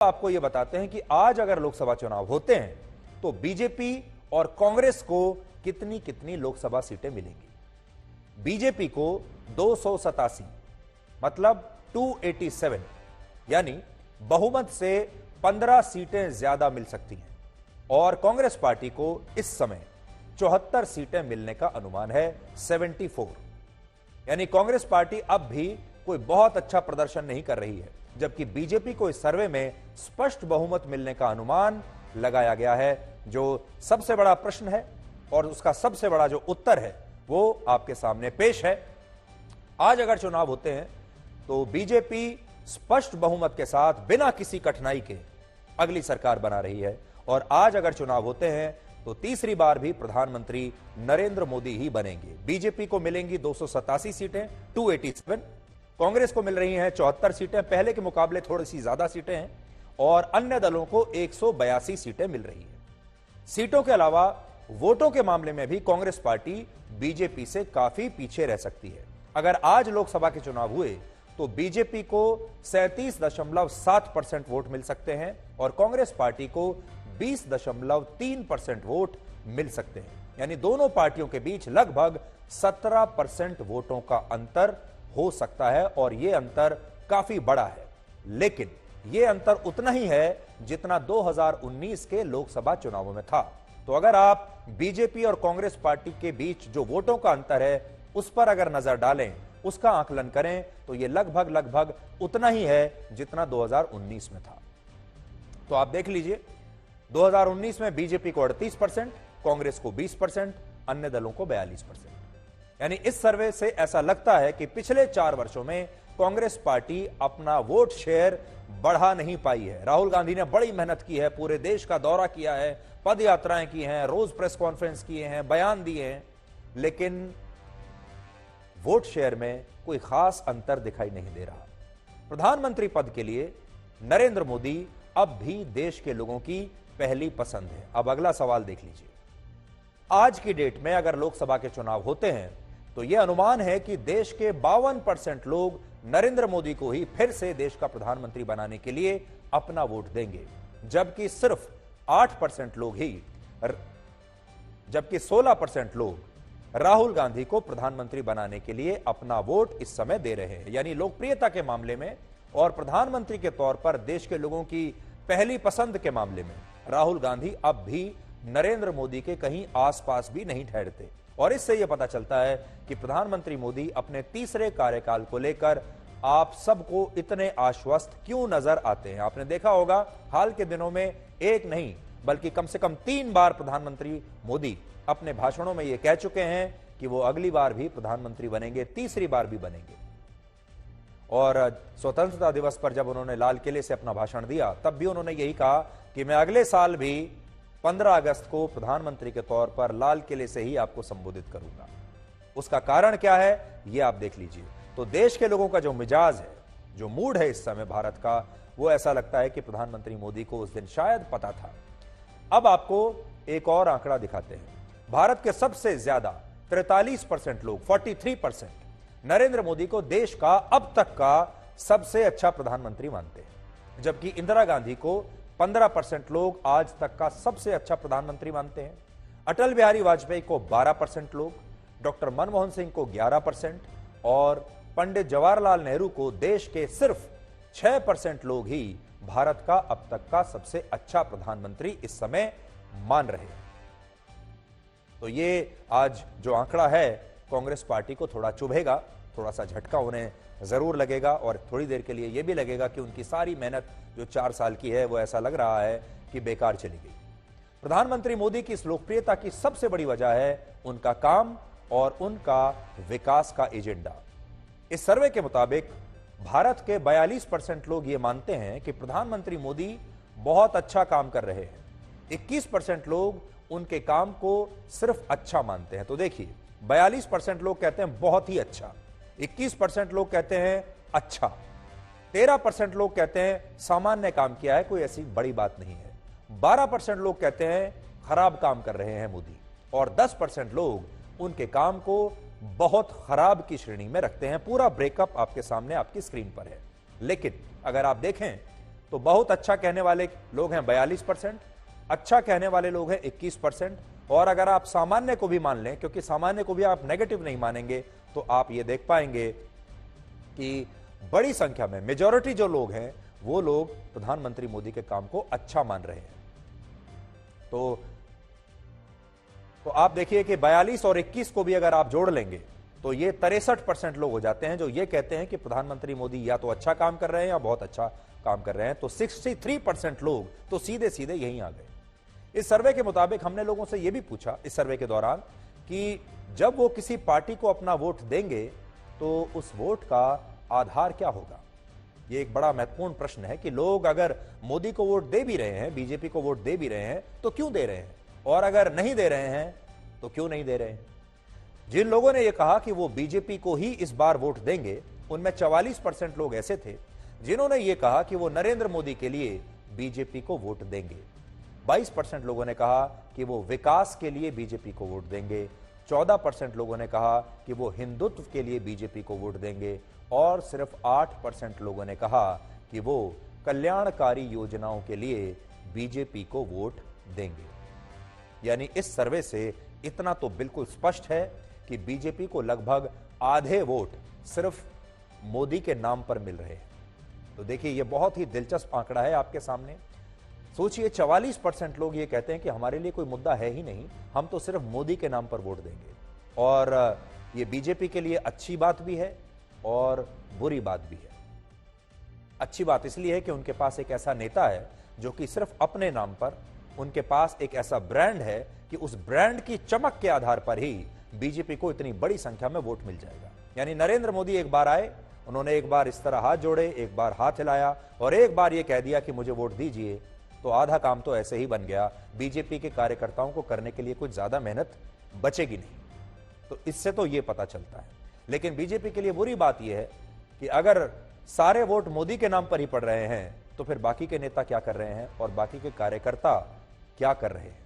आपको यह बताते हैं कि आज अगर लोकसभा चुनाव होते हैं तो बीजेपी और कांग्रेस को कितनी कितनी लोकसभा सीटें मिलेंगी। बीजेपी को 287 मतलब 287 यानी बहुमत से 15 सीटें ज्यादा मिल सकती हैं और कांग्रेस पार्टी को इस समय 74 सीटें मिलने का अनुमान है 74। यानी कांग्रेस पार्टी अब भी कोई बहुत अच्छा प्रदर्शन नहीं कर रही है, जबकि बीजेपी को इस सर्वे में स्पष्ट बहुमत मिलने का अनुमान लगाया गया है। जो सबसे बड़ा प्रश्न है और उसका सबसे बड़ा जो उत्तर है वो आपके सामने पेश है। आज अगर चुनाव होते हैं तो बीजेपी स्पष्ट बहुमत के साथ बिना किसी कठिनाई के अगली सरकार बना रही है और आज अगर चुनाव होते हैं तो तीसरी बार भी प्रधानमंत्री नरेंद्र मोदी ही बनेंगे। बीजेपी को मिलेंगी 287 सीटें 287, कांग्रेस को मिल रही हैं 74 सीटें, पहले के मुकाबले थोड़ी सी ज्यादा सीटें हैं और अन्य दलों को 182 सीटें मिल रही हैं। सीटों के अलावा वोटों के मामले में भी कांग्रेस पार्टी बीजेपी से काफी पीछे रह सकती है। अगर आज लोकसभा के चुनाव हुए तो बीजेपी को 37.7% वोट मिल सकते हैं और कांग्रेस पार्टी को 20.3% वोट मिल सकते हैं। यानी दोनों पार्टियों के बीच लगभग 17% वोटों का अंतर हो सकता है और यह अंतर काफी बड़ा है, लेकिन यह अंतर उतना ही है जितना 2019 के लोकसभा चुनावों में था। तो अगर आप बीजेपी और कांग्रेस पार्टी के बीच जो वोटों का अंतर है उस पर अगर नजर डालें, उसका आकलन करें तो यह लगभग उतना ही है जितना 2019 में था। तो आप देख लीजिए 2019 में बीजेपी को 38%, कांग्रेस को 20%, अन्य दलों को 42%। यानी इस सर्वे से ऐसा लगता है कि पिछले 4 वर्षों में कांग्रेस पार्टी अपना वोट शेयर बढ़ा नहीं पाई है। राहुल गांधी ने बड़ी मेहनत की है, पूरे देश का दौरा किया है, पद यात्राएं की हैं, रोज प्रेस कॉन्फ्रेंस किए हैं, बयान दिए हैं, लेकिन वोट शेयर में कोई खास अंतर दिखाई नहीं दे रहा। प्रधानमंत्री पद के लिए नरेंद्र मोदी अब भी देश के लोगों की पहली पसंद है। अब अगला सवाल देख लीजिए, आज की डेट में अगर लोकसभा के चुनाव होते हैं तो यह अनुमान है कि देश के 52% लोग नरेंद्र मोदी को ही फिर से देश का प्रधानमंत्री बनाने के लिए अपना वोट देंगे, जबकि सिर्फ 8% लोग ही जबकि 16% लोग राहुल गांधी को प्रधानमंत्री बनाने के लिए अपना वोट इस समय दे रहे हैं। यानी लोकप्रियता के मामले में और प्रधानमंत्री के तौर पर देश के लोगों की पहली पसंद के मामले में राहुल गांधी अब भी नरेंद्र मोदी के कहीं आसपास भी नहीं ठहरते और इससे यह पता चलता है कि प्रधानमंत्री मोदी अपने तीसरे कार्यकाल को लेकर आप सबको इतने आश्वस्त क्यों नजर आते हैं। आपने देखा होगा हाल के दिनों में एक नहीं बल्कि कम से कम 3 बार प्रधानमंत्री मोदी अपने भाषणों में यह कह चुके हैं कि वो अगली बार भी प्रधानमंत्री बनेंगे, तीसरी बार भी बनेंगे। और स्वतंत्रता दिवस पर जब उन्होंने लाल किले से अपना भाषण दिया तब भी उन्होंने यही कहा कि मैं अगले साल भी 15 अगस्त को प्रधानमंत्री के तौर पर लाल किले से ही आपको संबोधित करूंगा। उसका कारण क्या है यह आप देख लीजिए। तो देश के लोगों का जो मिजाज है, जो मूड है इस समय भारत का, वो ऐसा लगता है कि प्रधानमंत्री मोदी को उस दिन शायद पता था। अब आपको एक और आंकड़ा दिखाते हैं। भारत के सबसे ज्यादा 43% लोग 43% नरेंद्र मोदी को देश का अब तक का सबसे अच्छा प्रधानमंत्री मानते हैं, जबकि इंदिरा गांधी को 15% लोग आज तक का सबसे अच्छा प्रधानमंत्री मानते हैं। अटल बिहारी वाजपेयी को 12% लोग, डॉक्टर मनमोहन सिंह को 11% और पंडित जवाहरलाल नेहरू को देश के सिर्फ 6% लोग ही भारत का अब तक का सबसे अच्छा प्रधानमंत्री इस समय मान रहे हैं। तो ये आज जो आंकड़ा है कांग्रेस पार्टी को थोड़ा चुभेगा, थोड़ा सा झटका उन्हें जरूर लगेगा और थोड़ी देर के लिए यह भी लगेगा कि उनकी सारी मेहनत जो 4 साल की है वो ऐसा लग रहा है कि बेकार चली गई। प्रधानमंत्री मोदी की इस लोकप्रियता की सबसे बड़ी वजह है उनका काम और उनका विकास का एजेंडा। इस सर्वे के मुताबिक भारत के 42% लोग ये मानते हैं कि प्रधानमंत्री मोदी बहुत अच्छा काम कर रहे हैं। 21% लोग उनके काम को सिर्फ अच्छा मानते हैं। तो देखिए 42% लोग कहते हैं बहुत ही अच्छा, 21% लोग कहते हैं अच्छा, 13% लोग कहते हैं सामान्य काम किया है, कोई ऐसी बड़ी बात नहीं है, 12% लोग कहते हैं खराब काम कर रहे हैं मोदी और 10% लोग उनके काम को बहुत खराब की श्रेणी में रखते हैं। पूरा ब्रेकअप आपके सामने आपकी स्क्रीन पर है। लेकिन अगर आप देखें तो बहुत अच्छा कहने वाले लोग हैं 42%, अच्छा कहने वाले लोग हैं 21%, और अगर आप सामान्य को भी मान लें, क्योंकि सामान्य को भी आप नेगेटिव नहीं मानेंगे, तो आप ये देख पाएंगे कि बड़ी संख्या में मेजॉरिटी जो लोग हैं वो लोग प्रधानमंत्री मोदी के काम को अच्छा मान रहे हैं। तो आप देखिए कि 42 और 21 को भी अगर आप जोड़ लेंगे तो ये 63% लोग हो जाते हैं जो ये कहते हैं कि प्रधानमंत्री मोदी या तो अच्छा काम कर रहे हैं या बहुत अच्छा काम कर रहे हैं। तो 63% लोग तो सीधे सीधे यहीं आ गए। इस सर्वे के मुताबिक हमने लोगों से यह भी पूछा इस सर्वे के दौरान कि जब वो किसी पार्टी को अपना वोट देंगे तो उस वोट का आधार क्या होगा। ये एक बड़ा महत्वपूर्ण प्रश्न है कि लोग अगर मोदी को वोट दे भी रहे हैं, बीजेपी को वोट दे भी रहे हैं, तो क्यों दे रहे हैं, और अगर नहीं दे रहे हैं तो क्यों नहीं दे रहे हैं। जिन लोगों ने यह कहा कि वो बीजेपी को ही इस बार वोट देंगे, उनमें 44% लोग ऐसे थे जिन्होंने यह कहा कि वो नरेंद्र मोदी के लिए बीजेपी को वोट देंगे। 22% लोगों ने कहा कि वो विकास के लिए बीजेपी को वोट देंगे। 14% लोगों ने कहा कि वो हिंदुत्व के लिए बीजेपी को वोट देंगे, और सिर्फ 8% लोगों ने कहा कि वो कल्याणकारी योजनाओं के लिए बीजेपी को वोट देंगे। यानी इस सर्वे से इतना तो बिल्कुल स्पष्ट है कि बीजेपी को लगभग आधे वोट सिर्फ मोदी के नाम पर मिल रहे हैं। तो देखिए, यह बहुत ही दिलचस्प आंकड़ा है आपके सामने। सोचिए, 44% लोग ये कहते हैं कि हमारे लिए कोई मुद्दा है ही नहीं, हम तो सिर्फ मोदी के नाम पर वोट देंगे। और ये बीजेपी के लिए अच्छी बात भी है और बुरी बात भी है। अच्छी बात इसलिए है कि उनके पास एक ऐसा नेता है जो कि सिर्फ अपने नाम पर, उनके पास एक ऐसा ब्रांड है कि उस ब्रांड की चमक के आधार पर ही बीजेपी को इतनी बड़ी संख्या में वोट मिल जाएगा। यानी नरेंद्र मोदी एक बार आए, उन्होंने एक बार इस तरह हाथ जोड़े, एक बार हाथ हिलाया और एक बार यह कह दिया कि मुझे वोट दीजिए, तो आधा काम तो ऐसे ही बन गया। बीजेपी के कार्यकर्ताओं को करने के लिए कुछ ज्यादा मेहनत बचेगी नहीं। तो इससे तो यह पता चलता है। लेकिन बीजेपी के लिए बुरी बात यह है कि अगर सारे वोट मोदी के नाम पर ही पड़ रहे हैं तो फिर बाकी के नेता क्या कर रहे हैं और बाकी के कार्यकर्ता क्या कर रहे हैं।